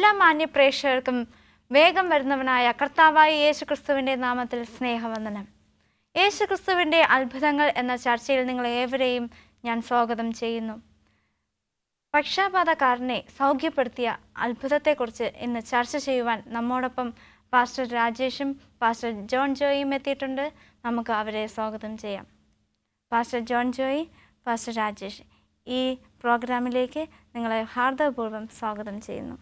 എല്ലാ മാന്യപ്രേക്ഷകർക്കും വേഗം വരുന്നവനായ കർത്താവായ യേശുക്രിസ്തുവിൻ്റെ നാമത്തിൽ സ്നേഹവന്ദനം. യേശുക്രിസ്തുവിൻ്റെ അത്ഭുതങ്ങൾ എന്ന ചർച്ചയിൽ നിങ്ങളേവരെയും ഞാൻ സ്വാഗതം ചെയ്യുന്നു. പക്ഷാപാതക്കാരനെ സൗഖ്യപ്പെടുത്തിയ അത്ഭുതത്തെക്കുറിച്ച് ഇന്ന് ചർച്ച ചെയ്യുവാൻ നമ്മോടൊപ്പം പാസ്റ്റർ രാജേഷും പാസ്റ്റർ ജോൺ ജോയും എത്തിയിട്ടുണ്ട്. നമുക്ക് അവരെ സ്വാഗതം ചെയ്യാം. Pastor John Joy, pastor Rajesh, ഈ പ്രോഗ്രാമിലേക്ക് നിങ്ങളെ ഹാർദവപൂർവ്വം സ്വാഗതം ചെയ്യുന്നു.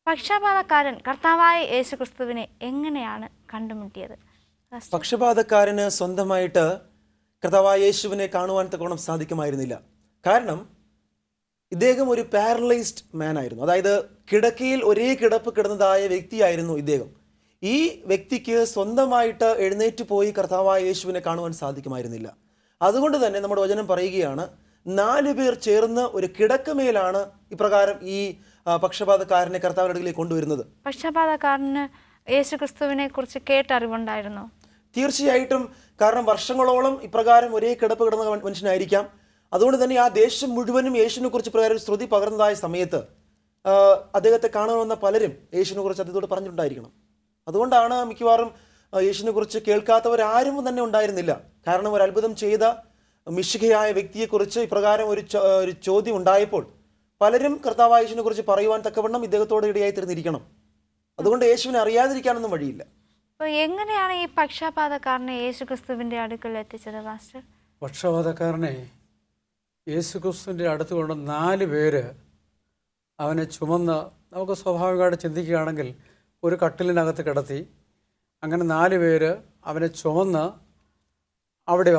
പക്ഷപാതക്കാരൻ കർത്താവായ യേശുക്രിസ്തുവിനെ എങ്ങനെയാണ് കണ്ടുമുട്ടിയത്? പക്ഷപാതക്കാരന് സ്വന്തമായിട്ട് കർത്താവായ യേശുവിനെ കാണുവാൻ തക്കോണം സാധിക്കുമായിരുന്നില്ല. കാരണം ഇദ്ദേഹം ഒരു പാരലൈസ്ഡ് മാൻ ആയിരുന്നു. അതായത് കിടക്കയിൽ ഒരേ കിടപ്പ് കിടന്നതായ വ്യക്തിയായിരുന്നു ഇദ്ദേഹം. ഈ വ്യക്തിക്ക് സ്വന്തമായിട്ട് എഴുന്നേറ്റ് പോയി കർത്താവായ യേശുവിനെ കാണുവാൻ സാധിക്കുമായിരുന്നില്ല. അതുകൊണ്ട് തന്നെ നമ്മുടെ വചനം പറയുകയാണ്, 4 പേർ ചേർന്ന് ഒരു കിടക്കമേലാണ് ഇപ്രകാരം ഈ പക്ഷപാതക്കാരനെ കർത്താവിന്റെ അടുക്കലേക്ക് കൊണ്ടുവരുന്നത്. പക്ഷപാതക്കാരന് യേശുക്രിസ്തുവിനെ കുറിച്ച് കേട്ടറിവുണ്ടായിരുന്നു. തീർച്ചയായിട്ടും. കാരണം വർഷങ്ങളോളം ഇപ്രകാരം ഒരേ കിടപ്പ് കിടന്ന മനുഷ്യനായിരിക്കാം. അതുകൊണ്ട് തന്നെ ആ ദേശം മുഴുവനും യേശുവിനെ കുറിച്ച് പ്രകാരം ശ്രുതി പകർന്നതായ സമയത്ത് അദ്ദേഹത്തെ കാണാൻ വന്ന പലരും യേശുവിനെ കുറിച്ച് അദ്ദേഹത്തോട് പറഞ്ഞിട്ടുണ്ടായിരിക്കണം. അതുകൊണ്ടാണ് മിക്കവാറും യേശുവിനെ കുറിച്ച് കേൾക്കാത്തവരാരും തന്നെ ഉണ്ടായിരുന്നില്ല. കാരണം ഒരു അത്ഭുതം ചെയ്ത മിശിഹയായ വ്യക്തിയെക്കുറിച്ച് ഇപ്രകാരം ഒരു ചോദ്യം ഉണ്ടായപ്പോൾ പലരും കർത്താവായ യേശുവിനെ കുറിച്ച് പറയുവാൻ തക്കവണ്ണം ഇദ്ദേഹത്തോട് ഇടയായി തീർന്നിരിക്കണം. അതുകൊണ്ട് യേശുവിനെ അറിയാതിരിക്കാനൊന്നും വഴിയില്ല. അപ്പോൾ എങ്ങനെയാണ് ഈ പക്ഷപാതക്കാരനെ യേശുക്രിസ്തുവിൻ്റെ അടുക്കൽ എത്തിച്ചത് പാസ്റ്റർ? പക്ഷപാതക്കാരനെ യേശുക്രിസ്തുവിൻ്റെ അടുത്ത് കൊണ്ട് 4 പേര് അവനെ ചുമന്ന്, നമുക്ക് സ്വാഭാവികമായിട്ട് ചിന്തിക്കുകയാണെങ്കിൽ ഒരു കട്ടിലിനകത്ത് കിടത്തി, അങ്ങനെ 4 പേര് അവനെ ചുമന്ന് അവിടെ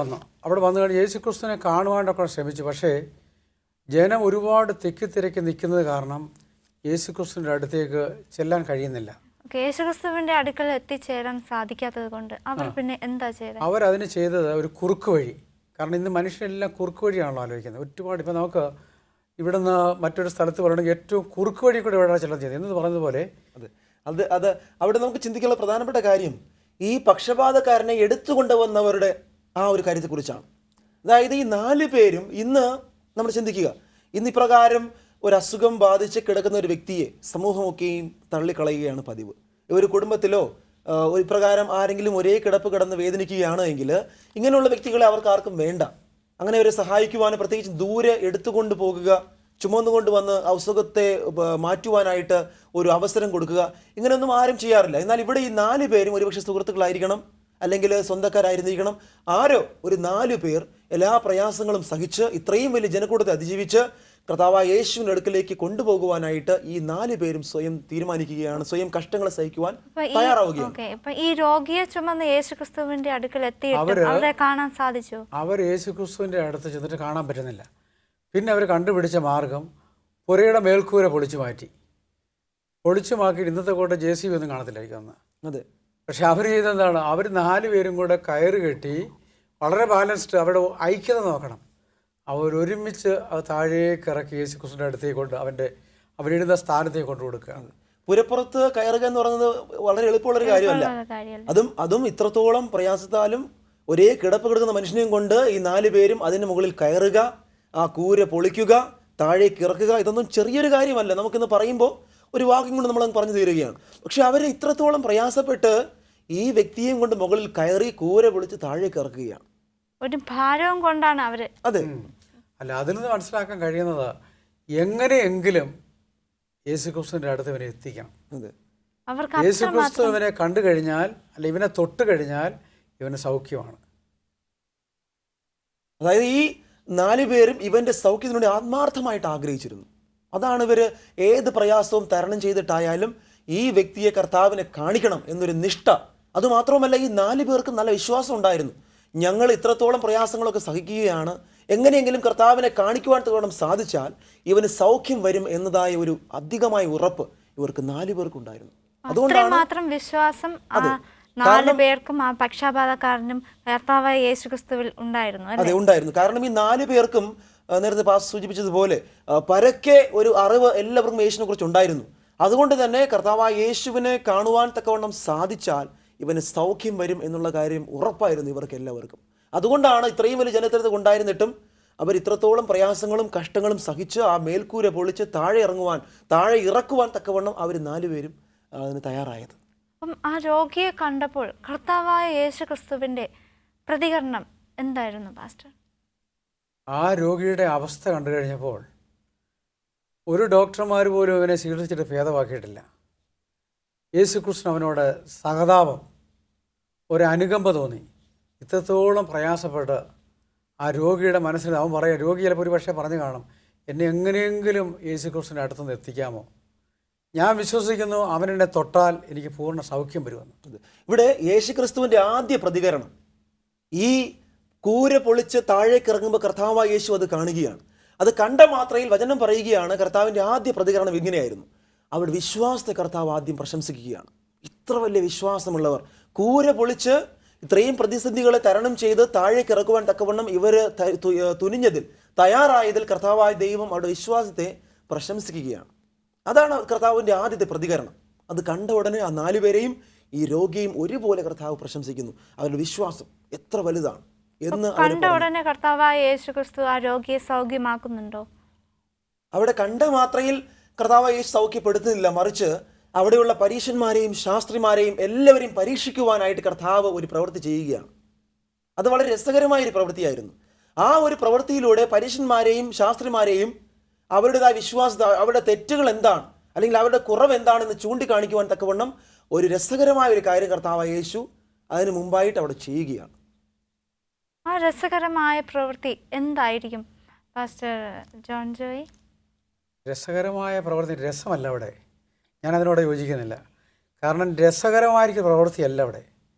വന്നു കഴിഞ്ഞ് യേശുക്രിസ്തുവിനെ കാണുവാനൊക്കെ ശ്രമിച്ചു. പക്ഷേ ജനം ഒരുപാട് തിക്കിത്തിരക്കി നിൽക്കുന്നത് കാരണം യേശുക്രിസ്തുവിൻ്റെ അടുത്തേക്ക് ചെല്ലാൻ കഴിയുന്നില്ല. യേശുക്രിസ്തുവിൻ്റെ അടുക്കൽ എത്തിച്ചേരാൻ സാധിക്കാത്തത് കൊണ്ട് അവർ പിന്നെ എന്താ ചെയ്തത്? അവരതിന് ചെയ്തത് ഒരു കുറുക്ക് വഴി. കാരണം ഇന്ന് മനുഷ്യരെല്ലാം കുറുക്ക് വഴിയാണല്ലോ ആലോചിക്കുന്നത്. ഒരുപാട് ഇപ്പോൾ നമുക്ക് ഇവിടുന്ന് മറ്റൊരു സ്ഥലത്ത് പറയണമെങ്കിൽ ഏറ്റവും കുറുക്ക് വഴി കൂടെ ഇവിടെ ചിലർ ചെയ്തത് എന്ന് പറയുന്നത് പോലെ അത് അവിടെ നമുക്ക് ചിന്തിക്കാനുള്ള പ്രധാനപ്പെട്ട കാര്യം ഈ പക്ഷപാതക്കാരനെ എടുത്തുകൊണ്ടുവന്നവരുടെ ആ ഒരു കാര്യത്തെക്കുറിച്ചാണ്. അതായത് ഈ 4 പേരും ഇന്ന് നമ്മൾ ചിന്തിക്കുക, ഇന്ന് ഇപ്രകാരം ഒരു അസുഖം ബാധിച്ച് കിടക്കുന്ന ഒരു വ്യക്തിയെ സമൂഹമൊക്കെയും തള്ളിക്കളയുകയാണ് പതിവ്. ഒരു കുടുംബത്തിലോ ഒരു പ്രകാരം ആരെങ്കിലും ഒരേ കിടപ്പ് കിടന്ന് വേദനിക്കുകയാണ് എങ്കിൽ ഇങ്ങനെയുള്ള വ്യക്തികളെ അവർക്ക് ആർക്കും വേണ്ട. അങ്ങനെ അവരെ സഹായിക്കുവാനും പ്രത്യേകിച്ച് ദൂരെ എടുത്തുകൊണ്ട് പോകുക, ചുമന്നുകൊണ്ട് വന്ന് അസുഖത്തെ മാറ്റുവാനായിട്ട് ഒരു അവസരം കൊടുക്കുക, ഇങ്ങനെയൊന്നും ആരും ചെയ്യാറില്ല. എന്നാൽ ഇവിടെ ഈ 4 പേരും ഒരുപക്ഷെ സുഹൃത്തുക്കളായിരിക്കണം, അല്ലെങ്കിൽ സ്വന്തക്കാരായിരുന്നിരിക്കണം. ആരോ ഒരു 4 പേർ എല്ലാ പ്രയാസങ്ങളും സഹിച്ച് ഇത്രയും വലിയ ജനക്കൂട്ടത്തെ അതിജീവിച്ച് കർത്താവായ യേശുവിൻ്റെ അടുക്കലേക്ക് കൊണ്ടുപോകുവാനായിട്ട് ഈ 4 പേരും സ്വയം തീരുമാനിക്കുകയാണ്, സ്വയം കഷ്ടങ്ങൾ സഹിക്കുവാൻ തയ്യാറാവുകയാണ്. ഈ രോഗിയെ ചുമന്ന് യേശുക്രിസ്തുവിന്റെ അടുക്കൽ എത്തിയിട്ട് അവരെ കാണാൻ സാധിച്ചു. അവർ യേശുക്രിസ്തുവിന്റെ അടുത്ത് ചെന്നിട്ട് കാണാൻ പറ്റുന്നില്ല. പിന്നെ അവർ കണ്ടുപിടിച്ച മാർഗം പുരയുടെ മേൽക്കൂര പൊളിച്ചു മാറ്റിയിട്ട് ഇന്നത്തെ കൂടെ JCB ഒന്നും കാണത്തില്ലായിരിക്കും അന്ന്. അതെ. പക്ഷെ അവർ ചെയ്തെന്താണ്, അവർ 4 പേരും കൂടെ കയറ് കെട്ടി വളരെ ബാലൻസ്ഡ്, അവരുടെ ഐക്യത നോക്കണം, അവരൊരുമിച്ച് അത് താഴേക്ക് ഇറക്കി യേശുക്രിസ്തുവിൻ്റെ അടുത്തേക്ക് കൊണ്ട് അവരിടുന്ന സ്ഥാനത്തേക്ക് കൊണ്ടു കൊടുക്കുകയാണ്. പുരപ്പുറത്ത് കയറുക എന്ന് പറയുന്നത് വളരെ എളുപ്പമുള്ളൊരു കാര്യമല്ല. അതും ഇത്രത്തോളം പ്രയാസത്താലും ഒരേ കിടപ്പ് കിടക്കുന്ന മനുഷ്യനെയും കൊണ്ട് ഈ 4 പേരും അതിന് മുകളിൽ കയറുക, ആ കൂര പൊളിക്കുക, താഴേക്ക് ഇറക്കുക, ഇതൊന്നും ചെറിയൊരു കാര്യമല്ല. നമുക്കിന്ന് പറയുമ്പോൾ ഒരു വാക്കും കൊണ്ട് നമ്മളത് പറഞ്ഞു തീരുകയാണ്. പക്ഷെ അവർ ഇത്രത്തോളം പ്രയാസപ്പെട്ട് ഈ വ്യക്തിയെയും കൊണ്ട് മുകളിൽ കയറി കൂര പൊളിച്ച് താഴേക്ക് ഇറക്കുകയാണ്. ഒരു ഭാരവും കൊണ്ടാണ് അവര്. അതെ. അല്ല, അതിൽ നിന്ന് മനസ്സിലാക്കാൻ കഴിയുന്നത് എങ്ങനെയെങ്കിലും യേശുക്രിസ്തുവിൻ്റെ അടുത്ത് ഇവനെ എത്തിക്കണം. യേശുക്രിസ്തു ഇവനെ കണ്ടു കഴിഞ്ഞാൽ, അല്ല ഇവനെ തൊട്ട് കഴിഞ്ഞാൽ ഇവന് സൗഖ്യമാണ്. അതായത് ഈ 4 പേരും ഇവന്റെ സൗഖ്യത്തിനു വേണ്ടി ആത്മാർത്ഥമായിട്ട് ആഗ്രഹിച്ചിരുന്നു. അതാണ് ഇവർ ഏത് പ്രയാസവും തരണം ചെയ്തിട്ടായാലും ഈ വ്യക്തിയെ കർത്താവിനെ കാണിക്കണം എന്നൊരു നിഷ്ഠ. അതുമാത്രവുമല്ല, ഈ 4 പേർക്കും നല്ല വിശ്വാസം ഉണ്ടായിരുന്നു. ഞങ്ങൾ ഇത്രത്തോളം പ്രയാസങ്ങളൊക്കെ സഹിക്കുകയാണ്, എങ്ങനെയെങ്കിലും കർത്താവിനെ കാണിക്കുവാൻ തക്കവണ്ണം സാധിച്ചാൽ ഇവന് സൗഖ്യം വരും എന്നതായ ഒരു അധികമായ ഉറപ്പ് ഇവർക്ക് 4 പേർക്കുണ്ടായിരുന്നു. അതുകൊണ്ടാണ് മാത്രം വിശ്വാസം 4 പേർക്കും ആ പക്ഷപാതക്കാരനും കർത്താവായ യേശുക്രിസ്തുവിൽ ഉണ്ടായിരുന്നു. അതെ, ഉണ്ടായിരുന്നു. കാരണം ഈ 4 പേർക്കും നേരത്തെ പാസ്റ്റർ സൂചിപ്പിച്ചതുപോലെ പരക്കെ ഒരു അറിവ് എല്ലാവർക്കും യേശുവിനെ കുറിച്ച് ഉണ്ടായിരുന്നു. അതുകൊണ്ട് തന്നെ കർത്താവായ യേശുവിനെ കാണുവാൻ തക്കവണ്ണം സാധിച്ചാൽ ഇവന് സൗഖ്യം വരും എന്നുള്ള കാര്യം ഉറപ്പായിരുന്നു ഇവർക്ക് എല്ലാവർക്കും. അതുകൊണ്ടാണ് ഇത്രയും വലിയ ജനത്തിരത്ത് കൊണ്ടായിരുന്നിട്ടും അവർ ഇത്രത്തോളം പ്രയാസങ്ങളും കഷ്ടങ്ങളും സഹിച്ച് ആ മേൽക്കൂര പൊളിച്ച് താഴെ ഇറക്കുവാൻ തക്കവണ്ണം അവർ 4 പേരും അതിന് തയ്യാറായത്. അപ്പം ആ രോഗിയെ കണ്ടപ്പോൾ കർത്താവായ യേശു ക്രിസ്തുവിൻ്റെ പ്രതികരണം എന്തായിരുന്നു പാസ്റ്റർ? ആ രോഗിയുടെ അവസ്ഥ കണ്ടു കഴിഞ്ഞപ്പോൾ ഒരു ഡോക്ടർമാർ പോലും അവനെ ചികിത്സിച്ചിട്ട് ഭേദമാക്കിയിട്ടില്ല. യേശുക്രിസ്തു അവനോട് സഹതാപം, ഒരു അനുകമ്പ തോന്നി. ഇത്രത്തോളം പ്രയാസപ്പെട്ട് ആ രോഗിയുടെ മനസ്സിൽ അവൻ പറയുക, രോഗി ചിലപ്പോൾ ഒരു പക്ഷേ പറഞ്ഞു കാണും, എന്നെ എങ്ങനെയെങ്കിലും യേശുക്രിസ്തുവിൻ്റെ അടുത്തുനിന്ന് എത്തിക്കാമോ, ഞാൻ വിശ്വസിക്കുന്നു അവനെന്നെ തൊട്ടാൽ എനിക്ക് പൂർണ്ണ സൗഖ്യം വരുമെന്ന്. ഇവിടെ യേശുക്രിസ്തുവിൻ്റെ ആദ്യ പ്രതികരണം ഈ കൂര പൊളിച്ച് താഴേക്ക് ഇറങ്ങുമ്പോൾ കർത്താവായ യേശു അത് കാണുകയാണ്. അത് കണ്ട മാത്രയിൽ വചനം പറയുകയാണ്, കർത്താവിൻ്റെ ആദ്യ പ്രതികരണം ഇങ്ങനെയായിരുന്നു. അവിടെ വിശ്വാസത്തെ കർത്താവ് ആദ്യം പ്രശംസിക്കുകയാണ്. ഇത്ര വലിയ വിശ്വാസമുള്ളവർ കൂര പൊളിച്ച് ഇത്രയും പ്രതിസന്ധികളെ തരണം ചെയ്ത് താഴേക്ക് ഇറക്കുവാൻ തക്കവണ്ണം ഇവർ തുനിഞ്ഞതിൽ, തയ്യാറായതിൽ കർത്താവായ ദൈവം അവരുടെ വിശ്വാസത്തെ പ്രശംസിക്കുകയാണ്. അതാണ് കർത്താവിൻ്റെ ആദ്യത്തെ പ്രതികരണം. അത് കണ്ട ഉടനെ ആ 4 പേരെയും ഈ രോഗിയും ഒരുപോലെ കർത്താവ് പ്രശംസിക്കുന്നു. അവരുടെ വിശ്വാസം എത്ര വലുതാണ് എന്ന് കണ്ട ഉടനെ കർത്താവായ യേശു ക്രിസ്തു ആ രോഗിയെ സൗഖ്യമാക്കുന്നുണ്ടോ? അവിടെ കണ്ട മാത്രയിൽ കർത്താവായ യേശു സൗഖ്യപ്പെടുത്തുന്നില്ല, മറിച്ച് അവിടെയുള്ള പരീശന്മാരെയും ശാസ്ത്രിമാരെയും എല്ലാവരെയും പരീക്ഷിക്കുവാനായിട്ട് കർത്താവ് ഒരു പ്രവൃത്തി ചെയ്യുകയാണ്. അത് വളരെ രസകരമായൊരു പ്രവൃത്തിയായിരുന്നു. ആ ഒരു പ്രവൃത്തിയിലൂടെ പരീശന്മാരെയും ശാസ്ത്രിമാരെയും അവരുടേതായ വിശ്വാസത, അവരുടെ തെറ്റുകൾ എന്താണ് അല്ലെങ്കിൽ അവരുടെ കുറവ് എന്താണെന്ന് ചൂണ്ടിക്കാണിക്കുവാൻ തക്കവണ്ണം ഒരു രസകരമായ ഒരു കാര്യം കർത്താവായ യേശു അതിന് മുമ്പായിട്ട് അവിടെ ചെയ്യുകയാണ്. ആ രസകരമായ പ്രവൃത്തി എന്തായിരിക്കും പാസ്റ്റർ ജോൺ ജോയി? രസകരമായ പ്രവൃത്തി രസമല്ല അവിടെ, ഞാനതിനോട് യോജിക്കുന്നില്ല. കാരണം രസകരമായിരിക്കുന്ന പ്രവൃത്തിയല്ല അവിടെ,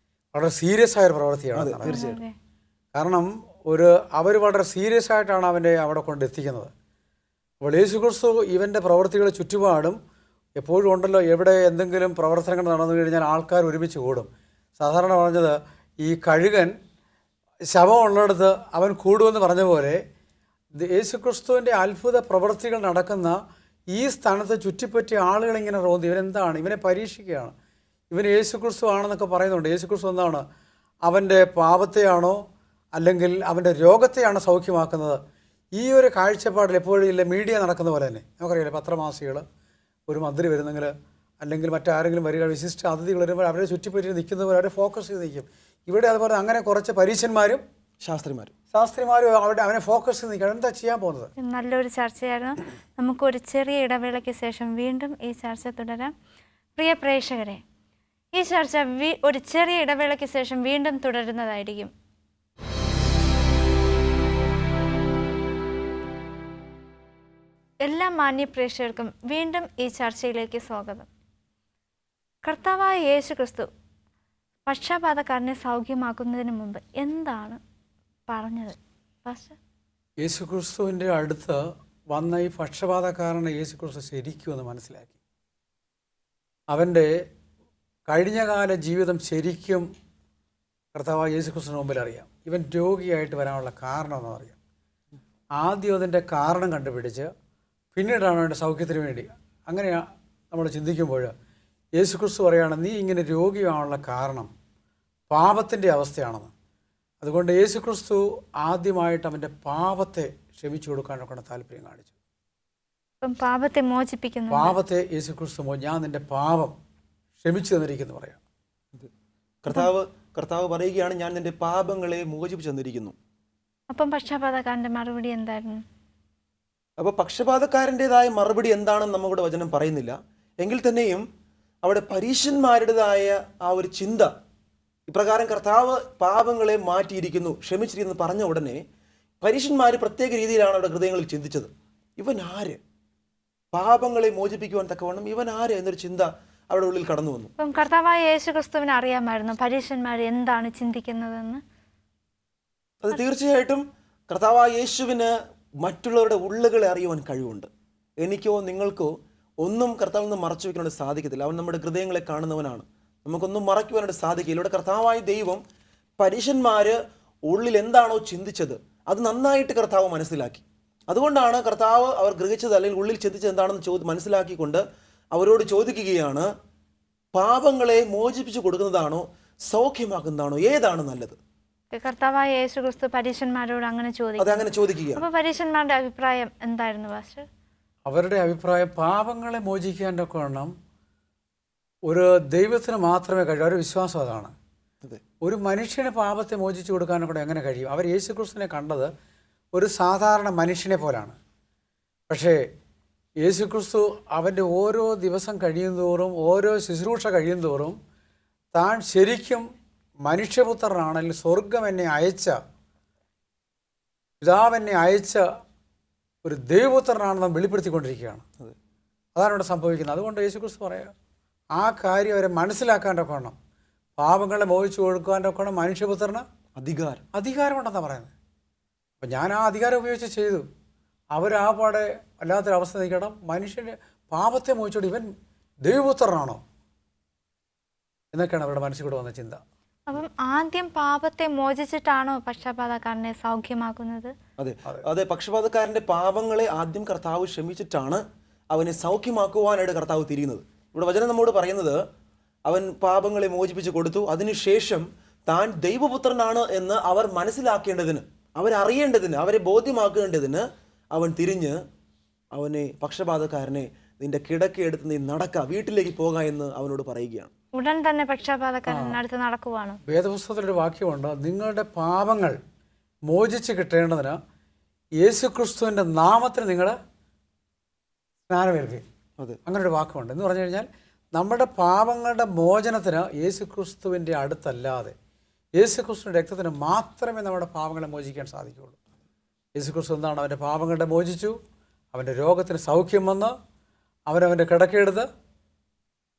വളരെ സീരിയസ് ആയൊരു പ്രവൃത്തിയാണ്. തീർച്ചയായിട്ടും. കാരണം അവർ വളരെ സീരിയസ് ആയിട്ടാണ് അവൻ്റെ അവിടെ കൊണ്ടെത്തിക്കുന്നത്. അപ്പോൾ യേശുക്രിസ്തു ഇവൻ്റെ പ്രവൃത്തികൾ ചുറ്റുപാടും എപ്പോഴും ഉണ്ടല്ലോ. എവിടെ എന്തെങ്കിലും പ്രവർത്തനങ്ങൾ നടന്നു കഴിഞ്ഞാൽ ആൾക്കാർ ഒരുമിച്ച് കൂടും. സാധാരണ പറഞ്ഞത് ഈ കഴുകൻ ശവമുള്ളിടത്ത് അവൻ കൂടുമെന്ന് പറഞ്ഞ പോലെ യേശുക്രിസ്തുവിൻ്റെ അത്ഭുത പ്രവൃത്തികൾ നടക്കുന്ന ഈ സ്ഥാനത്ത് ചുറ്റിപ്പറ്റിയ ആളുകളിങ്ങനെ തോന്നി ഇവനെന്താണ്, ഇവനെ പരീക്ഷിക്കുകയാണ്, ഇവൻ യേശുക്രിസ്തു ആണെന്നൊക്കെ പറയുന്നുണ്ട്. യേശുക്രിസ്തു എന്താണ്, അവൻ്റെ പാപത്തെയാണോ അല്ലെങ്കിൽ അവൻ്റെ രോഗത്തെയാണോ സൗഖ്യമാക്കുന്നത്? ഈ ഒരു കാഴ്ചപ്പാടിൽ എപ്പോഴും ഇല്ല മീഡിയ നടക്കുന്ന പോലെ തന്നെ. നമുക്കറിയില്ല, പത്രമാസികൾ, ഒരു മന്ത്രി വരുന്നെങ്കിൽ അല്ലെങ്കിൽ മറ്റാരെങ്കിലും വരിക, വിശിഷ്ട അതിഥികൾ വരുമ്പോൾ അവരെ ചുറ്റിപ്പറ്റി നിൽക്കുന്നവർ അവരെ ഫോക്കസ് ചെയ്ത് നിൽക്കും. ഇവിടെ അതുപോലെ അങ്ങനെ കുറച്ച് പരീശന്മാരും ശാസ്ത്രിമാരും അവനെ ഫോക്കസ് ചെയ്ത് നിൽക്കണം. എന്താ ചെയ്യാൻ പോകുന്നത്? നല്ലൊരു ചർച്ചയായിരുന്നു. നമുക്കൊരു ചെറിയ ഇടവേളയ്ക്ക് ശേഷം വീണ്ടും ഈ ചർച്ച തുടരാം. പ്രിയ പ്രേക്ഷകരെ, ഈ ചർച്ച ഒരു ചെറിയ ഇടവേളയ്ക്ക് ശേഷം വീണ്ടും തുടരുന്നതായിരിക്കും. എല്ലാ മാന്യ പ്രേക്ഷകർക്കും വീണ്ടും ഈ ചർച്ചയിലേക്ക് സ്വാഗതം. കർത്താവായ യേശു ക്രിസ്തു പക്ഷാപാതക്കാരനെ സൗഖ്യമാക്കുന്നതിന് മുമ്പ് എന്താണ് പറഞ്ഞത് പാസ്റ്റർ? യേശുക്രിസ്തുവിൻ്റെ അടുത്ത് വന്ന ഈ പക്ഷപാതക്കാരനെ യേശുക്രിസ്തു ശരിക്കും ഒന്ന് മനസ്സിലാക്കി. അവൻ്റെ കഴിഞ്ഞകാല ജീവിതം ശരിക്കും കർത്താവായ യേശുക്രിസ്തുവിന് മുമ്പിൽ അറിയാം. ഇവൻ രോഗിയായിട്ട് വരാനുള്ള കാരണം എന്നറിയാം. ആദ്യം അതിൻ്റെ കാരണം കണ്ടുപിടിച്ച് പിന്നീടാണ് അവൻ്റെ സൗഖ്യത്തിന് വേണ്ടി. അങ്ങനെ നമ്മൾ ചിന്തിക്കുമ്പോൾ യേശുക്രിസ്തു പറയുകയാണ്, നീ ഇങ്ങനെ രോഗിയാവാനുള്ള കാരണം പാപത്തിൻ്റെ അവസ്ഥയാണെന്ന്. അതുകൊണ്ട് യേശുക്രിസ്തു ആദ്യമായിട്ട് അവൻ്റെ പാപത്തെ ക്ഷമിച്ചു കൊടുക്കാനൊക്കെ താല്പര്യം കാണിച്ചു. പാപത്തെ യേശുക്രിസ്തു, ഞാൻ നിൻ്റെ പാപം ക്ഷമിച്ചു തന്നിരിക്കുന്നു പറയാം. കർത്താവ് പറയുകയാണ്, ഞാൻ നിൻ്റെ പാപങ്ങളെ മോചിപ്പിച്ചു തന്നിരിക്കുന്നു. അപ്പം പക്ഷപാതക്കാരൻ്റെ മറുപടി എന്തായിരുന്നു? അപ്പോൾ പക്ഷപാതക്കാരൻ്റെതായ മറുപടി എന്താണെന്ന് നമ്മുടെ വചനം പറയുന്നില്ല. എങ്കിൽ തന്നെയും അവിടെ പരീശന്മാരുടേതായ ആ ഒരു ചിന്ത ഇപ്രകാരം, കർത്താവ് പാപങ്ങളെ മാറ്റിയിരിക്കുന്നു, ക്ഷമിച്ചിരിക്കുന്നു പറഞ്ഞ ഉടനെ പരീശന്മാർ പ്രത്യേക രീതിയിലാണ് അവിടെ ഹൃദയങ്ങളിൽ ചിന്തിച്ചത്. ഇവൻ ആര്, പാപങ്ങളെ മോചിപ്പിക്കുവാൻ തക്കവണ്ണം ഇവൻ ആര് എന്നൊരു ചിന്ത അവിടെ ഉള്ളിൽ കടന്നു വന്നു. അപ്പം കർത്താവായ യേശു ക്രിസ്തുവിന് അറിയാമായിരുന്നു പരീശന്മാർ എന്താണ് ചിന്തിക്കുന്നതെന്ന്. അത് തീർച്ചയായിട്ടും കർത്താവായ യേശുവിന് മറ്റുള്ളവരുടെ ഉള്ളുകളെ അറിയുവാൻ കഴിവുണ്ട്. എനിക്കോ നിങ്ങൾക്കോ ഒന്നും കർത്താവിൽ നിന്ന് മറച്ചു വയ്ക്കാനായിട്ട് സാധിക്കത്തില്ല. അവൻ നമ്മുടെ ഹൃദയങ്ങളെ കാണുന്നവനാണ്. നമുക്കൊന്നും മറയ്ക്കുവാനായിട്ട് സാധിക്കില്ല. ഇവിടെ കർത്താവായ ദൈവം പരീശന്മാർ ഉള്ളിൽ എന്താണോ ചിന്തിച്ചത് അത് നന്നായിട്ട് കർത്താവ് മനസ്സിലാക്കി. അതുകൊണ്ടാണ് കർത്താവ് അവർ ഗ്രഹിച്ചത് അല്ലെങ്കിൽ ഉള്ളിൽ ചിന്തിച്ചത് എന്താണെന്ന് മനസ്സിലാക്കിക്കൊണ്ട് അവരോട് ചോദിക്കുകയാണ്, പാപങ്ങളെ മോചിപ്പിച്ചു കൊടുക്കുന്നതാണോ സൗഖ്യമാക്കുന്നതാണോ, ഏതാണ് നല്ലത്? കർത്താവായ യേശു ക്രിസ്തു പരീശന്മാരോട് അങ്ങനെ ചോദിക്കും. അതങ്ങനെ ചോദിക്കുക. അപ്പോൾ പരീശന്മാരുടെ അഭിപ്രായം എന്തായിരുന്നു പാസ്റ്റർ? അവരുടെ അഭിപ്രായം പാപങ്ങളെ മോചിക്കാൻ്റെ കാരണം ഒരു ദൈവത്തിന് മാത്രമേ കഴിയൂ. അവരുടെ വിശ്വാസം അതാണ്. ഒരു മനുഷ്യന് പാപത്തെ മോചിച്ചു കൊടുക്കാനും കൂടെ എങ്ങനെ കഴിയും? അവർ യേശുക്രിസ്തുവിനെ കണ്ടത് ഒരു സാധാരണ മനുഷ്യനെ പോലാണ്. പക്ഷേ യേശുക്രിസ്തു അവൻ്റെ ഓരോ ദിവസം കഴിയുന്തോറും, ഓരോ ശുശ്രൂഷ കഴിയുന്തോറും താൻ ശരിക്കും മനുഷ്യപുത്രനാണെങ്കിൽ സ്വർഗം എന്നെ അയച്ച, പിതാവെന്നെ അയച്ച ഒരു ദൈവപുത്രനാണെന്ന് വെളിപ്പെടുത്തിക്കൊണ്ടിരിക്കുകയാണ്. അതാണ് ഇവിടെ സംഭവിക്കുന്നത്. അതുകൊണ്ട് യേശുക്രിസ്തു പറയുക, ആ കാര്യം അവരെ മനസ്സിലാക്കാൻ്റെ വേണം. പാപങ്ങളെ മോഹിച്ചു കൊടുക്കാൻ്റെ വേണം മനുഷ്യപുത്രന് അധികാരമുണ്ടെന്നാണ് പറയുന്നത്. അപ്പം ഞാൻ ആ അധികാരം ഉപയോഗിച്ച് ചെയ്തു. അവരാപാടെ വല്ലാത്തൊരവസ്ഥ നിൽക്കണം. മനുഷ്യന് പാപത്തെ മോഹിച്ചോട് ഇവൻ ദൈവപുത്രനാണോ എന്നൊക്കെയാണ് അവരുടെ മനസ്സിൽ കൂടെ വന്ന ചിന്ത. അപ്പം ആദ്യം പാപത്തെ മോചിച്ചിട്ടാണോ പക്ഷപാതക്കാരനെ സൗഖ്യമാക്കുന്നത്? അതെ അതെ, പക്ഷപാതക്കാരൻ്റെ പാപങ്ങളെ ആദ്യം കർത്താവ് ക്ഷമിച്ചിട്ടാണ് അവനെ സൗഖ്യമാക്കുവാനായിട്ട് കർത്താവ് തിരിയുന്നത്. ഇവിടെ വചനം നമ്മോട് പറയുന്നത് അവൻ പാപങ്ങളെ മോചിപ്പിച്ച് കൊടുത്തു. അതിനുശേഷം താൻ ദൈവപുത്രനാണ് എന്ന് അവർ മനസ്സിലാക്കേണ്ടതിന്, അവരറിയേണ്ടതിന്, അവരെ ബോധ്യമാക്കേണ്ടതിന് അവൻ തിരിഞ്ഞ് അവനെ, പക്ഷപാതക്കാരനെ, നിന്റെ കിടക്കയെടുത്ത് നീ നടക്ക, വീട്ടിലേക്ക് പോക എന്ന് അവനോട് പറയുകയാണ്. ഉടൻ തന്നെ പക്ഷപാതക്കാരൻ അടുത്ത് നടക്കുവാണ്. വേദപുസ്തകത്തിലൊരു വാക്യമുണ്ട്, നിങ്ങളുടെ പാപങ്ങൾ മോചിച്ച് കിട്ടേണ്ടതിന് യേശുക്രിസ്തുവിൻ്റെ നാമത്തിൽ നിങ്ങൾ സ്നാനമേൽക്കുകയും. അങ്ങനെ ഒരു വാക്കുണ്ട്. എന്ന് പറഞ്ഞു കഴിഞ്ഞാൽ നമ്മുടെ പാപങ്ങളുടെ മോചനത്തിന് യേശുക്രിസ്തുവിൻ്റെ അടുത്തല്ലാതെ യേശുക്രിസ്തുവിൻ്റെ രക്തത്തിന് മാത്രമേ നമ്മുടെ പാപങ്ങളെ മോചിക്കാൻ സാധിക്കുകയുള്ളൂ. യേശുക്രിസ്തു എന്താണ്? അവൻ്റെ പാപങ്ങളുടെ മോചിച്ചു, അവൻ്റെ രോഗത്തിന് സൗഖ്യം വന്ന് അവനവൻ്റെ കിടക്കയെടുത്ത്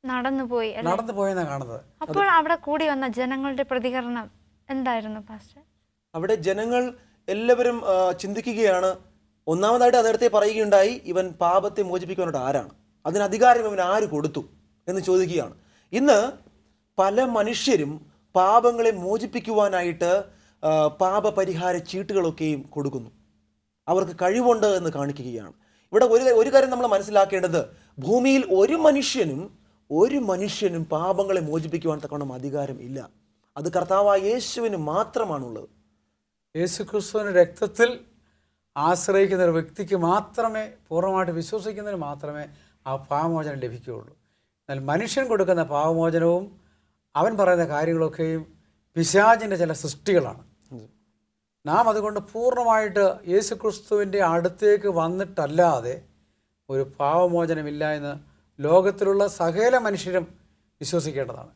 നടന്നു പോയെന്നാണ് കാണുന്നത്. അപ്പോൾ അവിടെ കൂടി വന്ന ജനങ്ങളുടെ പ്രതികരണം എന്തായിരുന്നു പാസ്റ്റർ? അവിടെ ജനങ്ങൾ എല്ലാവരും ചിന്തിക്കുകയാണ്. ഒന്നാമതായിട്ട് നേരത്തെ പറയുകയുണ്ടായി, ഇവൻ പാപത്തെ മോചിപ്പിക്കാനായിട്ട് ആരാണ്, അതിന് അധികാരം ഇവൻ ആര് കൊടുത്തു എന്ന് ചോദിക്കുകയാണ്. ഇന്ന് പല മനുഷ്യരും പാപങ്ങളെ മോചിപ്പിക്കുവാനായിട്ട് പാപപരിഹാര ചീട്ടുകളൊക്കെയും കൊടുക്കുന്നു. അവർക്ക് കഴിവുണ്ട് എന്ന് കാണിക്കുകയാണ്. ഇവിടെ ഒരു കാര്യം നമ്മൾ മനസ്സിലാക്കേണ്ടത്, ഭൂമിയിൽ ഒരു മനുഷ്യനും പാപങ്ങളെ മോചിപ്പിക്കുവാൻ തക്കവണ്ണം അധികാരം ഇല്ല. അത് കർത്താവായ യേശുവിന് മാത്രമാണുള്ളത്. യേശുക്രിസ്തുവിൻ്റെ രക്തത്തിൽ ആശ്രയിക്കുന്ന ഒരു വ്യക്തിക്ക് മാത്രമേ, പൂർണ്ണമായിട്ട് വിശ്വസിക്കുന്നതിന് മാത്രമേ ആ പാപമോചനം ലഭിക്കുകയുള്ളൂ. എന്നാൽ മനുഷ്യൻ കൊടുക്കുന്ന പാപമോചനവും അവൻ പറയുന്ന കാര്യങ്ങളൊക്കെയും പിശാചിൻ്റെ ചില സൃഷ്ടികളാണ്. നാം അതുകൊണ്ട് പൂർണ്ണമായിട്ട് യേശുക്രിസ്തുവിൻ്റെ അടുത്തേക്ക് വന്നിട്ടല്ലാതെ ഒരു പാപമോചനമില്ല എന്ന് ലോകത്തിലുള്ള സകല മനുഷ്യരും വിശ്വസിക്കേണ്ടതാണ്.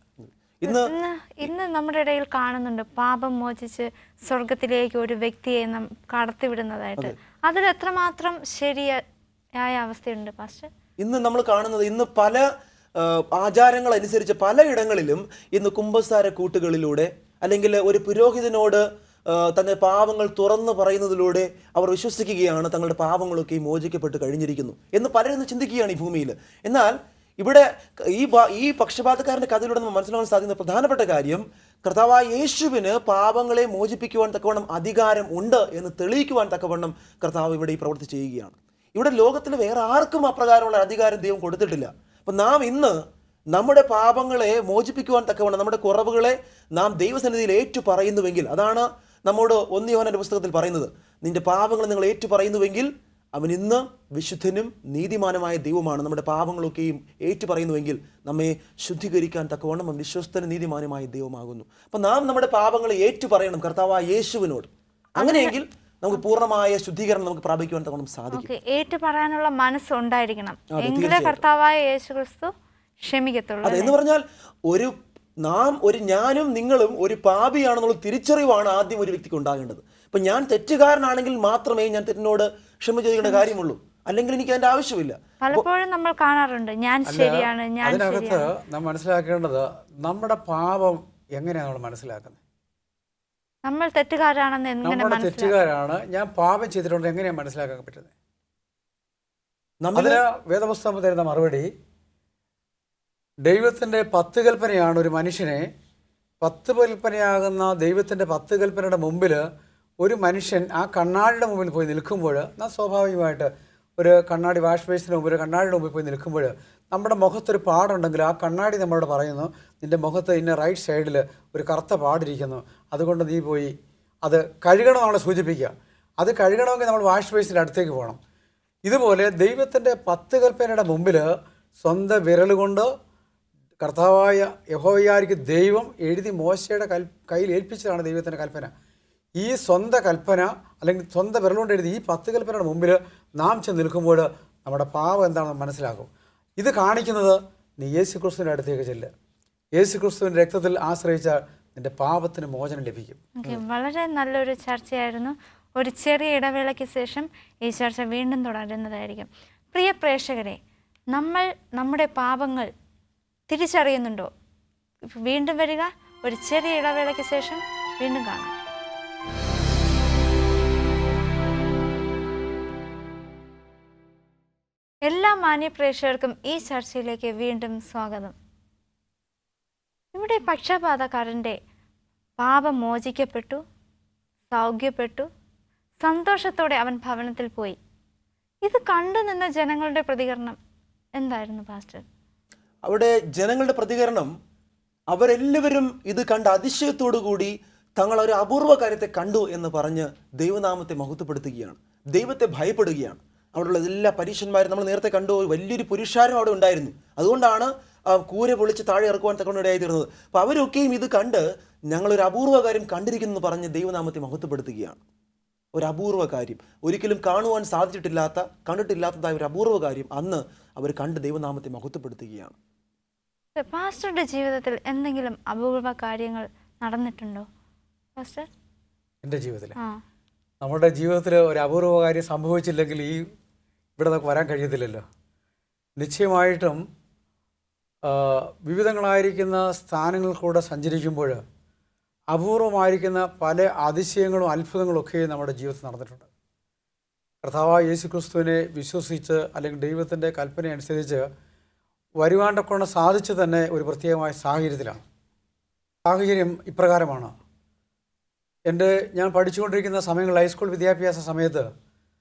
ഇന്ന് നമ്മുടെ ഇടയിൽ കാണുന്നുണ്ട്, പാപം മോചിച്ച് സ്വർഗത്തിലേക്ക് ഒരു വ്യക്തിയെ നാം കടത്തിവിടുന്നതായിട്ട്. അതിൽ എത്രമാത്രം ശരിയായ അവസ്ഥയുണ്ട് പാസ്റ്റർ? ഇന്ന് നമ്മൾ കാണുന്നത്, ഇന്ന് പല ആചാരങ്ങൾ അനുസരിച്ച് പലയിടങ്ങളിലും ഇന്ന് കുമ്പസാര കൂട്ടുകളിലൂടെ അല്ലെങ്കിൽ ഒരു പുരോഹിതനോട് തന്റെ പാപങ്ങൾ തുറന്നു പറയുന്നതിലൂടെ അവർ വിശ്വസിക്കുകയാണ് തങ്ങളുടെ പാപങ്ങളൊക്കെ മോചിക്കപ്പെട്ട് കഴിഞ്ഞിരിക്കുന്നു എന്ന് പലരും ചിന്തിക്കുകയാണ് ഈ ഭൂമിയിൽ. എന്നാൽ ഇവിടെ ഈ പക്ഷപാതക്കാരൻ്റെ കഥയിലൂടെ നമ്മൾ മനസ്സിലാക്കാൻ സാധിക്കുന്ന പ്രധാനപ്പെട്ട കാര്യം, കർത്താവായ യേശുവിന് പാപങ്ങളെ മോചിപ്പിക്കുവാൻ തക്കവണ്ണം അധികാരം ഉണ്ട് എന്ന് തെളിയിക്കുവാൻ തക്കവണ്ണം കർത്താവ് ഇവിടെ ഈ പ്രവൃത്തി ചെയ്യുകയാണ്. ഇവിടെ ലോകത്തിൽ വേറെ ആർക്കും അപ്രകാരമുള്ള അധികാരം ദൈവം കൊടുത്തിട്ടില്ല. അപ്പം നാം ഇന്ന് നമ്മുടെ പാപങ്ങളെ മോചിപ്പിക്കുവാൻ തക്കവണ്ണം നമ്മുടെ കുറവുകളെ നാം ദൈവസന്നിധിയിൽ ഏറ്റു പറയുന്നുവെങ്കിൽ, അതാണ് നമ്മോട് 1 യോഹന്നാന്റെ പുസ്തകത്തിൽ പറയുന്നത്, നിന്റെ പാപങ്ങൾ നിങ്ങൾ ഏറ്റു പറയുന്നുവെങ്കിൽ അവൻ ഇന്ന് വിശുദ്ധനും നീതിമാനുമായ ദൈവമാണ്. നമ്മുടെ പാപങ്ങളൊക്കെയും ഏറ്റു പറയുന്നുവെങ്കിൽ നമ്മെ ശുദ്ധീകരിക്കാൻ തക്കവണ്ണം അവൻ വിശ്വസ്തനും നീതിമാനുമായ ദൈവമാകുന്നു. അപ്പം നാം നമ്മുടെ പാപങ്ങളെ ഏറ്റു പറയണം കർത്താവായ യേശുവിനോട്. അങ്ങനെയെങ്കിൽ നമുക്ക് പൂർണ്ണമായ ശുദ്ധീകരണം നമുക്ക് പ്രാപിക്കുവാൻ തക്കവണ്ണം സാധിക്കും. ഏറ്റു പറയാനുള്ള മനസ്സുണ്ടായിരിക്കണം, എങ്കിലേ കർത്താവായ യേശു ക്രിസ്തു ക്ഷമിക്കത്തുള്ളൂ. അതെന്ന് പറഞ്ഞാൽ ഞാനും നിങ്ങളും ഒരു പാപിയാണെന്നുള്ള തിരിച്ചറിവാണ് ആദ്യം ഒരു വ്യക്തിക്ക് ഉണ്ടാകേണ്ടത്. ഇപ്പം ഞാൻ തെറ്റുകാരനാണെങ്കിൽ മാത്രമേ ഞാൻ തെറ്റിനോട് ക്ഷമ ചോദിക്കേണ്ട കാര്യമുള്ളൂ, അല്ലെങ്കിൽ എനിക്ക് അതിന്റെ ആവശ്യമില്ല. പലപ്പോഴും നമ്മൾ കാണാറുണ്ട്, ഞാൻ ശരിയാണ്. അതിനകത്ത് നാം മനസ്സിലാക്കേണ്ടത്, നമ്മുടെ പാപം എങ്ങനെയാണ് നമ്മൾ മനസ്സിലാക്കുന്നത്? നമ്മൾ തെറ്റുകാരാണെന്ന് നമ്മുടെ തെറ്റുകാരാണ്, ഞാൻ പാപം ചെയ്തിട്ടുണ്ട് എങ്ങനെയാണ് മനസ്സിലാക്കാൻ പറ്റുന്നത്? അതിന് വേദപുസ്തകം തരുന്ന മറുപടി, ദൈവത്തിൻ്റെ 10 കൽപ്പനയാണ് ഒരു മനുഷ്യനെ, 10 കൽപ്പനയാകുന്ന ദൈവത്തിൻ്റെ 10 കൽപ്പനയുടെ മുമ്പിൽ ഒരു മനുഷ്യൻ ആ കണ്ണാടിയുടെ മുമ്പിൽ പോയി നിൽക്കുമ്പോൾ, നാം സ്വാഭാവികമായിട്ട് ഒരു കണ്ണാടി വാഷ് ബേസിന് മുമ്പിൽ കണ്ണാടിയുടെ മുമ്പിൽ പോയി നിൽക്കുമ്പോൾ നമ്മുടെ മുഖത്തൊരു പാടുണ്ടെങ്കിൽ ആ കണ്ണാടി നമ്മളോട് പറയുന്നു, നിൻ്റെ മുഖത്ത് ഇന്ന റൈറ്റ് സൈഡിൽ ഒരു കറുത്ത പാടിരിക്കുന്നു, അതുകൊണ്ട് നീ പോയി അത് കഴുകണം നമ്മളെ സൂചിപ്പിക്കുക. അത് കഴുകണമെങ്കിൽ നമ്മൾ വാഷ് ബേസിൻ്റെ അടുത്തേക്ക് പോകണം. ഇതുപോലെ ദൈവത്തിൻ്റെ 10 കൽപ്പനയുടെ മുമ്പിൽ സ്വന്തം വിരൽ കൊണ്ട് കർത്താവായ യഹോവയായിരിക്ക് ദൈവം എഴുതി മോശയുടെ കയ്യിൽ ഏൽപ്പിച്ചതാണ് ദൈവത്തിൻ്റെ കൽപ്പന. ഈ സ്വന്തം കൽപ്പന അല്ലെങ്കിൽ സ്വന്തം വിരലുകൊണ്ട് എഴുതി ഈ 10 കൽപ്പനയുടെ മുമ്പിൽ നാം ചെന്ന് നിൽക്കുമ്പോൾ നമ്മുടെ പാപം എന്താണെന്ന് മനസ്സിലാക്കും. ഇത് കാണിക്കുന്നത് നീ യേശുക്രിസ്തുവിൻ്റെ അടുത്തേക്ക് ചെല്ലുക. യേശുക്രിസ്തുവിൻ്റെ രക്തത്തിൽ ആശ്രയിച്ചാൽ നിൻ്റെ പാപത്തിന് മോചനം ലഭിക്കും. വളരെ നല്ലൊരു ചർച്ചയായിരുന്നു. ഒരു ചെറിയ ഇടവേളയ്ക്ക് ശേഷം ഈ ചർച്ച വീണ്ടും തുടരുന്നതായിരിക്കും. പ്രിയ പ്രേക്ഷകരെ, നമ്മൾ നമ്മുടെ പാപങ്ങൾ തിരിച്ചറിയുന്നുണ്ടോ? വീണ്ടും വരിക. ഒരു ചെറിയ ഇടവേളയ്ക്ക് ശേഷം വീണ്ടും കാണാം. എല്ലാ മാന്യ പ്രേക്ഷകർക്കും ഈ ചർച്ചയിലേക്ക് വീണ്ടും സ്വാഗതം. ഇവിടെ പക്ഷപാതക്കാരൻ്റെ പാപം മോചിക്കപ്പെട്ടു, സൗഖ്യപ്പെട്ടു, സന്തോഷത്തോടെ അവൻ ഭവനത്തിൽ പോയി. ഇത് കണ്ടു നിന്ന ജനങ്ങളുടെ പ്രതികരണം എന്തായിരുന്നു പാസ്റ്റർ? അവിടെ ജനങ്ങളുടെ പ്രതികരണം, അവരെല്ലാവരും ഇത് കണ്ട് അതിശയത്തോടു കൂടി തങ്ങൾ ഒരു അപൂർവ കാര്യത്തെ കണ്ടു എന്ന് പറഞ്ഞ് ദൈവനാമത്തെ മഹത്വപ്പെടുത്തുകയാണ്, ദൈവത്തെ ഭയപ്പെടുകയാണ്. അവിടെയുള്ള എല്ലാ പരീക്ഷന്മാരും നമ്മൾ നേരത്തെ കണ്ടു, വലിയൊരു പുരുഷാരം അവിടെ ഉണ്ടായിരുന്നു. അതുകൊണ്ടാണ് കൂര പൊളിച്ച് താഴെ ഇറക്കുവാൻ തക്കൊണ്ടിടയായി തീർന്നത്. അപ്പോൾ അവരൊക്കെയും ഇത് കണ്ട് ഞങ്ങളൊരു അപൂർവ കാര്യം കണ്ടിരിക്കുന്നു എന്ന് പറഞ്ഞ് ദൈവനാമത്തെ മഹത്വപ്പെടുത്തുകയാണ്. ഒരു അപൂർവ കാര്യം, ഒരിക്കലും കാണുവാൻ സാധിച്ചിട്ടില്ലാത്ത, കണ്ടിട്ടില്ലാത്തതായ ഒരു അപൂർവ കാര്യം അന്ന് അവർ കണ്ട് ദൈവനാമത്തെ മഹത്വപ്പെടുത്തുകയാണ്. പാസ്റ്ററുടെ ജീവിതത്തിൽ എന്തെങ്കിലും അപൂർവ കാര്യങ്ങൾ നടന്നിട്ടുണ്ടോ പാസ്റ്റർ? എൻ്റെ ജീവിതത്തിൽ, നമ്മുടെ ജീവിതത്തിൽ ഒരു അപൂർവ കാര്യം സംഭവിച്ചില്ലെങ്കിൽ ഇവിടെ നമുക്ക് വരാൻ കഴിയത്തില്ലല്ലോ. നിശ്ചയമായിട്ടും വിവിധങ്ങളായിരിക്കുന്ന സ്ഥാനങ്ങളിൽ കൂടെ സഞ്ചരിക്കുമ്പോൾ അപൂർവമായിരിക്കുന്ന പല അതിശയങ്ങളും അത്ഭുതങ്ങളും ഒക്കെ നമ്മുടെ ജീവിതത്തിൽ നടന്നിട്ടുണ്ട്. കർത്താവായ യേശുക്രിസ്തുവിനെ വിശ്വസിച്ച് അല്ലെങ്കിൽ ദൈവത്തിൻ്റെ കൽപ്പന അനുസരിച്ച് വരുവാണ്ടൊക്കെ സാധിച്ചു തന്നെ ഒരു പ്രത്യേകമായ സാഹചര്യത്തിലാണ്. സാഹചര്യം ഇപ്രകാരമാണ്. ഞാൻ പഠിച്ചുകൊണ്ടിരിക്കുന്ന സമയങ്ങളിൽ ഹൈസ്കൂൾ വിദ്യാഭ്യാസ സമയത്ത്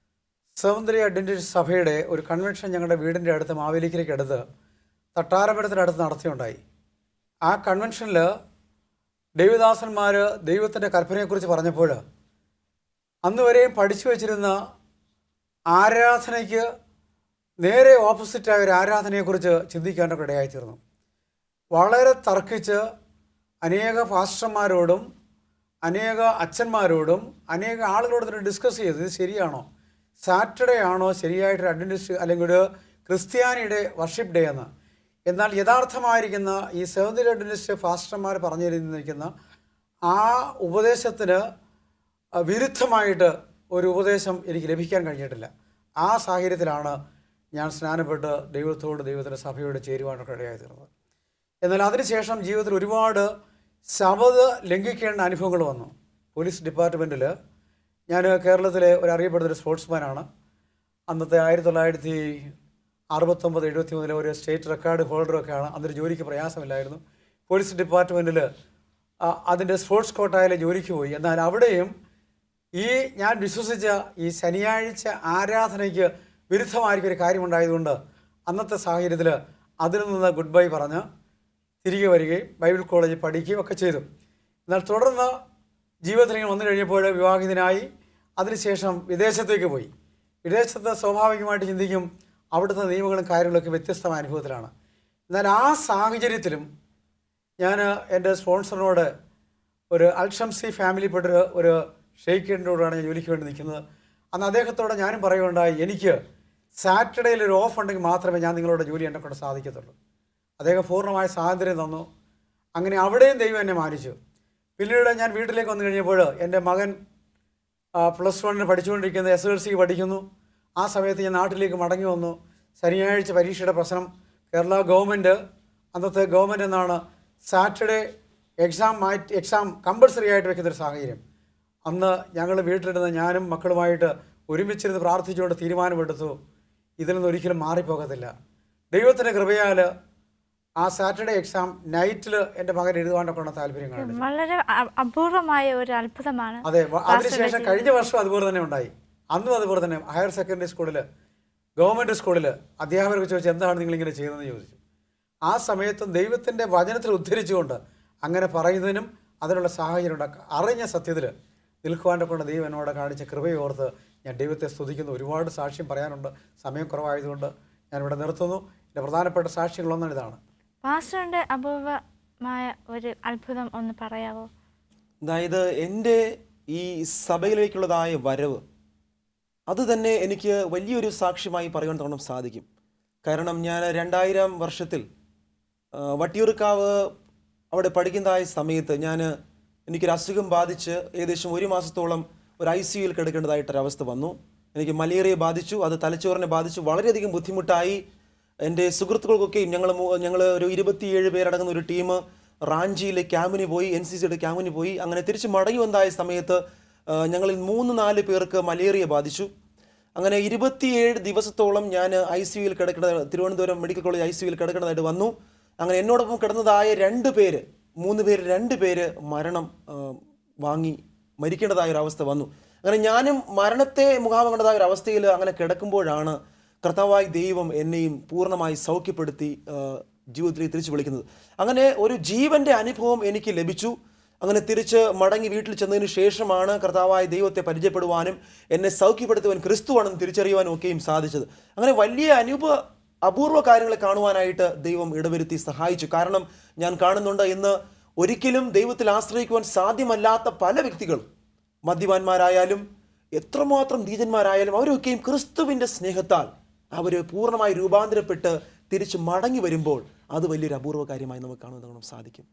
സെവന്ത് ഡേ അഡ്വന്റിസ്റ്റ് സഭയുടെ ഒരു കൺവെൻഷൻ ഞങ്ങളുടെ വീടിൻ്റെ അടുത്ത് മാവേലിക്കരയ്ക്ക് അടുത്ത് തട്ടാരമ്പലത്തിനടുത്ത് നടത്തിയുണ്ടായി. ആ കൺവെൻഷനിൽ ദൈവദാസന്മാർ ദൈവത്തിൻ്റെ കൽപ്പനയെക്കുറിച്ച് പറഞ്ഞപ്പോൾ അന്ന് വരെയും പഠിച്ചു വച്ചിരുന്ന ആരാധനയ്ക്ക് നേരെ ഓപ്പോസിറ്റായ ഒരു ആരാധനയെക്കുറിച്ച് ചിന്തിക്കാനൊക്കെ ഇടയായിത്തീർന്നു. വളരെ തർക്കിച്ച് അനേക പാസ്റ്റർമാരോടും അനേക അച്ഛന്മാരോടും അനേക ആളുകളോട് തന്നെ ഡിസ്കസ് ചെയ്ത് ഇത് ശരിയാണോ, സാറ്റർഡേ ആണോ ശരിയായിട്ടൊരു അഡ്വന്റിസ്റ്റ് അല്ലെങ്കിൽ ഒരു ക്രിസ്ത്യാനിയുടെ വർഷിപ്പ് ഡേ എന്ന്. എന്നാൽ യഥാർത്ഥമായിരിക്കുന്ന ഈ സെവന്ത് ഡേ അഡ്വന്റിസ്റ്റ് പാസ്റ്റർമാർ പറഞ്ഞിരിക്കുന്ന ആ ഉപദേശത്തിന് വിരുദ്ധമായിട്ട് ഒരു ഉപദേശം എനിക്ക് ലഭിക്കാൻ കഴിഞ്ഞിട്ടില്ല. ആ സാഹചര്യത്തിലാണ് ഞാൻ സ്നാനപ്പെട്ട് ദൈവത്തിൻ്റെ സഭയോട് ചേരുവാനൊക്കെ ഇടയായി തീർന്നത്. എന്നാൽ അതിനുശേഷം ജീവിതത്തിൽ ഒരുപാട് ശബദ് ലംഘിക്കേണ്ട അനുഭവങ്ങൾ വന്നു. പോലീസ് ഡിപ്പാർട്ട്മെൻറ്റിൽ ഞാൻ കേരളത്തിലെ ഒരു അറിയപ്പെടുന്നൊരു സ്പോർട്സ്മാനാണ്. അന്നത്തെ 1969-73 ഒരു സ്റ്റേറ്റ് റെക്കോർഡ് ഹോൾഡറൊക്കെയാണ്. അന്നൊരു ജോലിക്ക് പ്രയാസമില്ലായിരുന്നു. പോലീസ് ഡിപ്പാർട്ട്മെൻറ്റിൽ അതിൻ്റെ സ്പോർട്സ് കോട്ടായിൽ ജോലിക്ക് പോയി. എന്നാൽ അവിടെയും ഞാൻ വിശ്വസിച്ച ഈ ശനിയാഴ്ച ആരാധനയ്ക്ക് വിരുദ്ധമായിരിക്കും ഒരു കാര്യമുണ്ടായതുകൊണ്ട് അന്നത്തെ സാഹചര്യത്തിൽ അതിൽ നിന്ന് ഗുഡ് ബൈ പറഞ്ഞ് തിരികെ വരികയും ബൈബിൾ കോളേജിൽ പഠിക്കുകയും ഒക്കെ ചെയ്തു. എന്നാൽ തുടർന്ന് ജീവിതത്തിലേക്ക് വന്നു കഴിഞ്ഞപ്പോൾ വിവാഹിതനായി. അതിനുശേഷം വിദേശത്തേക്ക് പോയി. വിദേശത്ത് സ്വാഭാവികമായിട്ട് ചിന്തിക്കും അവിടുത്തെ നിയമങ്ങളും കാര്യങ്ങളൊക്കെ വ്യത്യസ്തമായ അനുഭവത്തിലാണ്. എന്നാൽ ആ സാഹചര്യത്തിലും ഞാൻ എൻ്റെ സ്പോൺസറിനോട് ഒരു അൽഷംസി ഫാമിലിപ്പെട്ടൊരു ഒരു ഷെയ്ഖിനോടാണ് ഞാൻ ജോലിക്ക് വേണ്ടി നിൽക്കുന്നത്. അന്ന് അദ്ദേഹത്തോടെ ഞാനും പറയുകയുണ്ടായി, എനിക്ക് സാറ്റർഡേയിൽ ഒരു ഓഫ് ഉണ്ടെങ്കിൽ മാത്രമേ ഞാൻ നിങ്ങളോട് ജോലി എന്നെ കൊണ്ട് സാധിക്കത്തുള്ളൂ. അദ്ദേഹം പൂർണ്ണമായ സ്വാതന്ത്ര്യം തന്നു. അങ്ങനെ അവിടെയും ദൈവം എന്നെ മാനിച്ചു. പിന്നീട് ഞാൻ വീട്ടിലേക്ക് വന്നു കഴിഞ്ഞപ്പോൾ എൻ്റെ മകൻ +1 പഠിച്ചുകൊണ്ടിരിക്കുന്നത്, SLC പഠിക്കുന്നു. ആ സമയത്ത് ഞാൻ നാട്ടിലേക്ക് മടങ്ങി വന്നു. ശനിയാഴ്ച പരീക്ഷയുടെ പ്രശ്നം. കേരള ഗവൺമെൻറ്, അന്നത്തെ ഗവൺമെൻറ് എന്നാണ് സാറ്റർഡേ എക്സാം കമ്പൾസറി ആയിട്ട് വെക്കുന്നൊരു സാഹചര്യം. അന്ന് ഞങ്ങൾ വീട്ടിലിരുന്ന് ഞാനും മക്കളുമായിട്ട് ഒരുമിച്ചിരുന്ന് പ്രാർത്ഥിച്ചുകൊണ്ട് തീരുമാനമെടുത്തു, ഇതിൽ നിന്ന് ഒരിക്കലും മാറിപ്പോകത്തില്ല. ദൈവത്തിൻ്റെ കൃപയാൽ ആ സാറ്റർഡേ എക്സാം നൈറ്റിൽ എൻ്റെ മകൻ എഴുതുവാനൊക്കെ ഉള്ള താല്പര്യം കാണിച്ചു. വളരെ അപൂർവമായ ഒരു അത്ഭുതമാണ്. അതെ, അതിനുശേഷം കഴിഞ്ഞ വർഷം അതുപോലെ തന്നെ ഉണ്ടായി. അന്നും അതുപോലെ തന്നെ ഹയർ സെക്കൻഡറി സ്കൂളിൽ, ഗവൺമെൻറ് സ്കൂളിൽ അധ്യാപകർക്ക് ചോദിച്ചു എന്താണ് നിങ്ങളിങ്ങനെ ചെയ്യുന്നതെന്ന് ചോദിച്ചു. ആ സമയത്തും ദൈവത്തിൻ്റെ വചനത്തിൽ ഉദ്ധരിച്ചുകൊണ്ട് അങ്ങനെ പറയുന്നതിനും അതിനുള്ള സാഹചര്യം ഉണ്ടാക്കുക. അറിഞ്ഞ സത്യത്തിൽ നിൽക്കുവാൻ്റെ കൊണ്ട് ദൈവം എന്നോട് കാണിച്ച കൃപയോർത്ത് ഞാൻ ദൈവത്തെ സ്തുതിക്കുന്നു. ഒരുപാട് സാക്ഷ്യം പറയാനുണ്ട്, സമയം കുറവായതുകൊണ്ട് ഞാനിവിടെ നിർത്തുന്നു. എൻ്റെ പ്രധാനപ്പെട്ട സാക്ഷ്യങ്ങളൊന്നാണ് ഇതാണ്. പാസ്റ്ററിന്റെ അപൂർവമായ ഒരു അത്ഭുതം ഒന്ന് പറയാവോ? അതായത് എൻ്റെ ഈ സഭയിലേക്കുള്ളതായ വരവ് അത് തന്നെ എനിക്ക് വലിയൊരു സാക്ഷ്യമായി പറയാൻ തോന്നാൻ സാധിക്കും. കാരണം ഞാൻ 2000 വർഷത്തിൽ വട്ടിയൂർക്കാവ് അവിടെ പഠിക്കുന്നതായ സമയത്ത് എനിക്കൊരു അസുഖം ബാധിച്ച് ഏകദേശം 1 മാസത്തോളം ഒരു ICUയിൽ കിടക്കേണ്ടതായിട്ടൊരവസ്ഥ വന്നു. എനിക്ക് മലേറിയ ബാധിച്ചു, അത് തലച്ചോറിനെ ബാധിച്ചു, വളരെയധികം ബുദ്ധിമുട്ടായി. എൻ്റെ സുഹൃത്തുക്കൾക്കൊക്കെയും ഞങ്ങൾ ഒരു 27 പേരടങ്ങുന്ന ഒരു ടീം റാഞ്ചിയിലെ ക്യാമ്പിന് പോയി, NCCയുടെ ക്യാമ്പിന് പോയി. അങ്ങനെ തിരിച്ച് മടങ്ങി വന്നതായ സമയത്ത് ഞങ്ങളിൽ 3-4 പേർക്ക് മലേറിയ ബാധിച്ചു. അങ്ങനെ 27 ദിവസത്തോളം ഞാൻ ICUയിൽ തിരുവനന്തപുരം മെഡിക്കൽ കോളേജ് ICUയിൽ കിടക്കേണ്ടതായിട്ട് വന്നു. അങ്ങനെ എന്നോടൊപ്പം കിടന്നതായ 2 പേര് മരണം വാങ്ങി മരിക്കേണ്ടതായ ഒരു അവസ്ഥ വന്നു. അങ്ങനെ ഞാനും മരണത്തെ മുഖാമുഖം കണ്ടതായ ഒരു അവസ്ഥയിൽ അങ്ങനെ കിടക്കുമ്പോഴാണ് കർത്താവായ ദൈവം എന്നെയും പൂർണ്ണമായി സൗഖ്യപ്പെടുത്തി ജീവിതത്തിലേക്ക് തിരിച്ചു വിളിക്കുന്നത്. അങ്ങനെ ഒരു ജീവൻ്റെ അനുഭവം എനിക്ക് ലഭിച്ചു. അങ്ങനെ തിരിച്ച് മടങ്ങി വീട്ടിൽ ചെന്നതിന് ശേഷമാണ് കർത്താവായ ദൈവത്തെ പരിചയപ്പെടുവാനും എന്നെ സൗഖ്യപ്പെടുത്തുവാൻ ക്രിസ്തുവാണെന്ന് തിരിച്ചറിയുവാനും ഒക്കെയും സാധിച്ചത്. അങ്ങനെ വലിയ അപൂർവ കാര്യങ്ങളെ കാണുവാനായിട്ട് ദൈവം ഇടവരുത്തി സഹായിച്ചു. കാരണം ഞാൻ കാണുന്നുണ്ട് ഇന്ന് ഒരിക്കലും ദൈവത്തിൽ ആശ്രയിക്കുവാൻ സാധ്യമല്ലാത്ത പല വ്യക്തികളും, മദ്യപാന്മാരായാലും എത്രമാത്രം നീചന്മാരായാലും, അവരൊക്കെയും ക്രിസ്തുവിൻ്റെ സ്നേഹത്താൽ അവർ പൂർണ്ണമായി രൂപാന്തരപ്പെട്ട് തിരിച്ച് മടങ്ങി വരുമ്പോൾ അത് വലിയൊരു അപൂർവ കാര്യമായി നമുക്ക് കാണാൻ സാധിക്കും.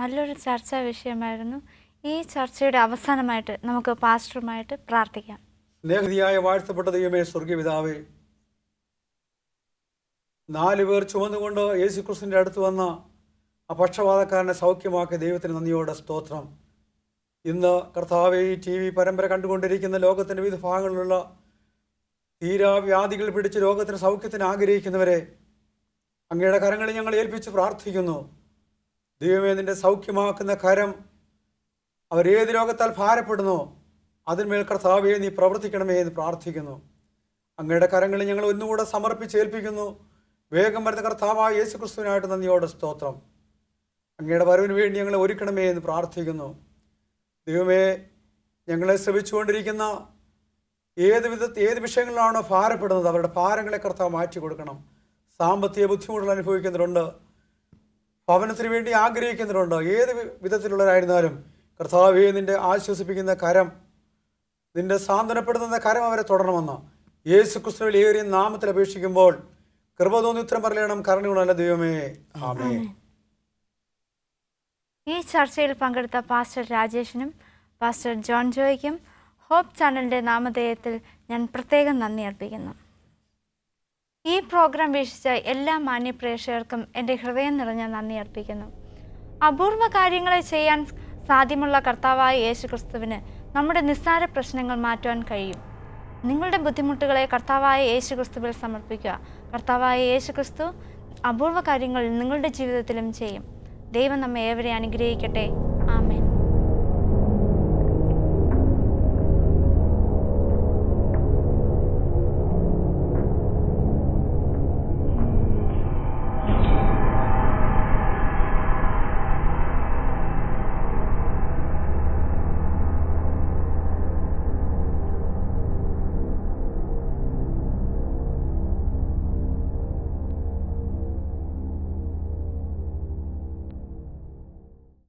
നല്ലൊരു ചർച്ചാ വിഷയമായിരുന്നു. ഈ ചർച്ചയുടെ അവസാനമായിട്ട് നമുക്ക് പാസ്റ്ററുമായിട്ട് പ്രാർത്ഥിക്കാം. സ്നേഹതിയായ വാഴ്ത്തപ്പെട്ട ദൈവമേ, സ്വർഗീയ പിതാവേ, 4 പേർ ചുമന്നുകൊണ്ട് യേശുക്രിസ്തുവിൻ്റെ അടുത്ത് വന്ന ആ പക്ഷപാതക്കാരനെ സൗഖ്യമാക്കിയ ദൈവത്തിന് നന്ദിയോടെ സ്തോത്രം. ഇന്ന് കർത്താവേ, ഈ TV പരമ്പര കണ്ടുകൊണ്ടിരിക്കുന്ന ലോകത്തിൻ്റെ വിവിധ ഭാഗങ്ങളിലുള്ള തീരാവ്യാധികൾ പിടിച്ച് രോഗത്തിന് സൗഖ്യത്തിന് ആഗ്രഹിക്കുന്നവരെ അങ്ങയുടെ കരങ്ങളിൽ ഞങ്ങൾ ഏൽപ്പിച്ച് പ്രാർത്ഥിക്കുന്നു. ദൈവമേ, നിൻ്റെ സൗഖ്യമാക്കുന്ന കരം അവരേത് രോഗത്താൽ ഭാരപ്പെടുന്നോ അതിന്മേൽ കർത്താവേ നീ പ്രവർത്തിക്കണമേ എന്ന് പ്രാർത്ഥിക്കുന്നു. അങ്ങയുടെ കരങ്ങളിൽ ഞങ്ങൾ ഒന്നുകൂടെ സമർപ്പിച്ചേൽപ്പിക്കുന്നു. വേഗം വരുന്ന കർത്താവായ യേശുക്രിസ്തുവിനായിട്ട് നന്ദിയോടെ സ്തോത്രം. അങ്ങയുടെ വരവിന് വേണ്ടി ഞങ്ങളെ ഒരുക്കണമേ എന്ന് പ്രാർത്ഥിക്കുന്നു. ദൈവമേ, ഞങ്ങളെ ശ്രമിച്ചുകൊണ്ടിരിക്കുന്ന ഏത് വിഷയങ്ങളിലാണോ ഭാരപ്പെടുന്നത് അവരുടെ ഭാരങ്ങളെ കർത്താവ് മാറ്റി കൊടുക്കണം. സാമ്പത്തിക ബുദ്ധിമുട്ടുകൾ അനുഭവിക്കുന്നവരുണ്ട്, ഭവനത്തിന് വേണ്ടി ആഗ്രഹിക്കുന്നവരുണ്ട്. ഏത് വിധത്തിലുള്ളവരായിരുന്നാലും കർത്താവേ, നിൻ്റെ ആശ്വസിപ്പിക്കുന്ന കരം, നിൻ്റെ സാന്ത്വനപ്പെടുത്തുന്ന കരം അവരെ തുടരണമെന്ന് യേശുക്രിസ്തുവിൽ ഏറിയ നാമത്തിൽ അപേക്ഷിക്കുമ്പോൾ കൃപ തോന്നി ഉത്തരം പറയണം. കരുണയുള്ള ദൈവമേ, ആമേൻ. ഈ ചർച്ചയിൽ പങ്കെടുത്ത പാസ്റ്റർ രാജേഷിനും പാസ്റ്റർ ജോൺ ജോയ്ക്കും ഹോപ്പ് ചാനലിൻ്റെ നാമധേയത്തിൽ ഞാൻ പ്രത്യേകം നന്ദി അർപ്പിക്കുന്നു. ഈ പ്രോഗ്രാം വീക്ഷിച്ച എല്ലാ മാന്യപ്രേക്ഷകർക്കും എൻ്റെ ഹൃദയം നിറഞ്ഞ നന്ദി അർപ്പിക്കുന്നു. അപൂർവ കാര്യങ്ങളെ ചെയ്യാൻ സാധ്യമുള്ള കർത്താവായ യേശുക്രിസ്തുവിന് നമ്മുടെ നിസ്സാര പ്രശ്നങ്ങൾ മാറ്റുവാൻ കഴിയും. നിങ്ങളുടെ ബുദ്ധിമുട്ടുകളെ കർത്താവായ യേശുക്രിസ്തുവിൽ സമർപ്പിക്കുക. കർത്താവായ യേശുക്രിസ്തു അപൂർവ കാര്യങ്ങൾ നിങ്ങളുടെ ജീവിതത്തിലും ചെയ്യും. ദൈവം നമ്മെ ഏവരെ അനുഗ്രഹിക്കട്ടെ.